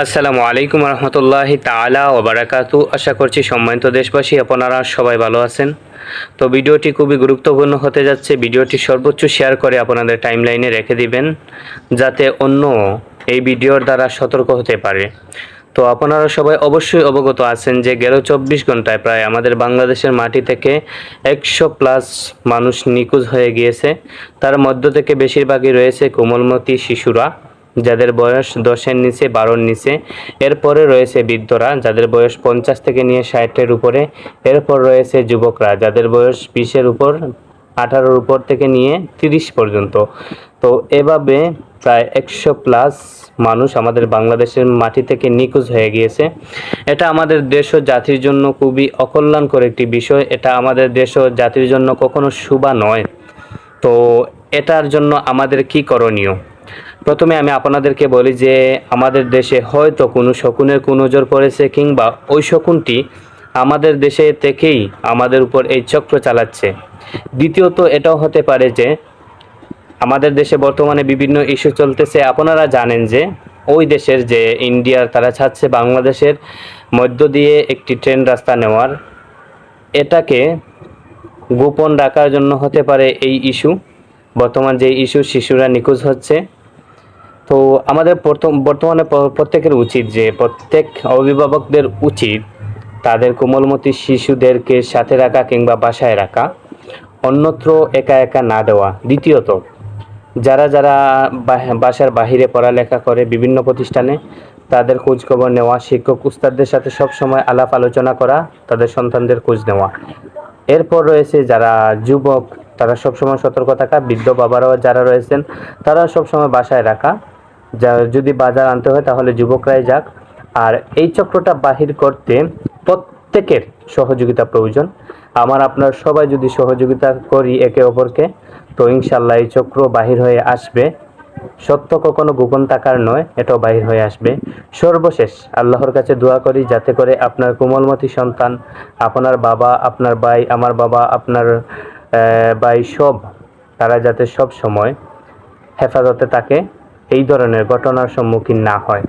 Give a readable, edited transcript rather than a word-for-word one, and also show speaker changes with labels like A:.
A: আসসালামু আলাইকুম রহমতুল্লাহি তাআলা ওয়া বারাকাতু। আশা করছি সম্মানিত দেশবাসী আপনারা সবাই ভালো আছেন। তো ভিডিওটি খুবই গুরুত্বপূর্ণ হতে যাচ্ছে। ভিডিওটি সর্বোচ্চ শেয়ার করে আপনাদের টাইমলাইনে রেখে দিবেন, যাতে অন্য এই ভিডিওর দ্বারা সতর্ক হতে পারে। তো আপনারা সবাই অবশ্যই অবগত আছেন যে গেল ২৪ ঘন্টায় প্রায় আমাদের বাংলাদেশের মাটি থেকে ১০০+ মানুষ নিখোঁজ হয়ে গিয়েছে। তার মধ্য থেকে বেশিরভাগই রয়েছে কোমলমতি শিশুরা, যাদের বয়স ১০-এর নিচে, ১২-র নিচে। এরপরে রয়েছে বৃদ্ধরা, যাদের বয়স ৫০ থেকে নিয়ে ৬০-এর উপরে। এরপর রয়েছে যুবকরা, যাদের বয়স ২০-এর উপর, ১৮-র উপর থেকে নিয়ে ৩০ পর্যন্ত। তো এভাবে প্রায় ১০০+ মানুষ আমাদের বাংলাদেশের মাটি থেকে নিখোঁজ হয়ে গিয়েছে। এটা আমাদের দেশ ও জাতির জন্য খুবই অকল্যাণকর একটি বিষয়। এটা আমাদের দেশ ও জাতির জন্য কখনো শুভ নয়। তো এটার জন্য আমাদের কি করণীয়? প্রথমে আমি আপনাদেরকে বলি যে আমাদের দেশে হয়তো কোনো শকুনের কুনজর পড়েছে, কিংবা ওই শকুনটি আমাদের দেশে থেকেই আমাদের উপর এই চক্র চালাচ্ছে। দ্বিতীয়ত এটাও হতে পারে যে আমাদের দেশে বর্তমানে বিভিন্ন ইস্যু চলতেছে। আপনারা জানেন যে ওই দেশের যে ইন্ডিয়ার, তারা চাচ্ছে বাংলাদেশের মধ্য দিয়ে একটি ট্রেন রাস্তা নেওয়ার। এটাকে গোপন রাখার জন্য হতে পারে এই ইস্যু, বর্তমান যে ইস্যু শিশুরা নিখোঁজ হচ্ছে। তো আমাদের বর্তমানে প্রত্যেকের উচিত যে প্রত্যেক অভিভাবকদের উচিত তাদের কোমলমতি শিশুদেরকে সাথে রাখা কিংবা বাসায় রাখা, অন্যত্র একা একা না দেওয়া। দ্বিতীয়ত, যারা যারা বাসার বাহিরে পড়ালেখা করে বিভিন্ন প্রতিষ্ঠানে, তাদের খোঁজখবর নেওয়া, শিক্ষক উস্তাদদের সাথে সবসময় আলাপ আলোচনা করা, তাদের সন্তানদের খোঁজ নেওয়া। এরপর রয়েছে যারা যুবক, তারা সবসময় সতর্ক থাকা। বৃদ্ধ বাবারাও যারা রয়েছেন, তারা সবসময় বাসায় রাখা। যদি বাজার আনতে হয় তাহলে যুবকরাই যাক। আর এই চক্রটা বাহির করতে প্রত্যেকের সহযোগিতা প্রয়োজন। আপনার সবাই যদি সহযোগিতা করি একে অপরকে, তো ইনশাল্লাহ এই চক্র বাহির হয়ে আসবে। সত্য কখনো গোপন থাকার নয়, এটাও বাহির হয়ে আসবে। সর্বশেষ আল্লাহর কাছে দোয়া করি যাতে করে আপনার কোমলমতি সন্তান, আপনার বাবা, আপনার ভাই, আমার বাবা, আপনার ভাই, সব তারা যাতে সব সময় হেফাজতে থাকে, এই ধরনের ঘটনার সম্মুখীন না হয়।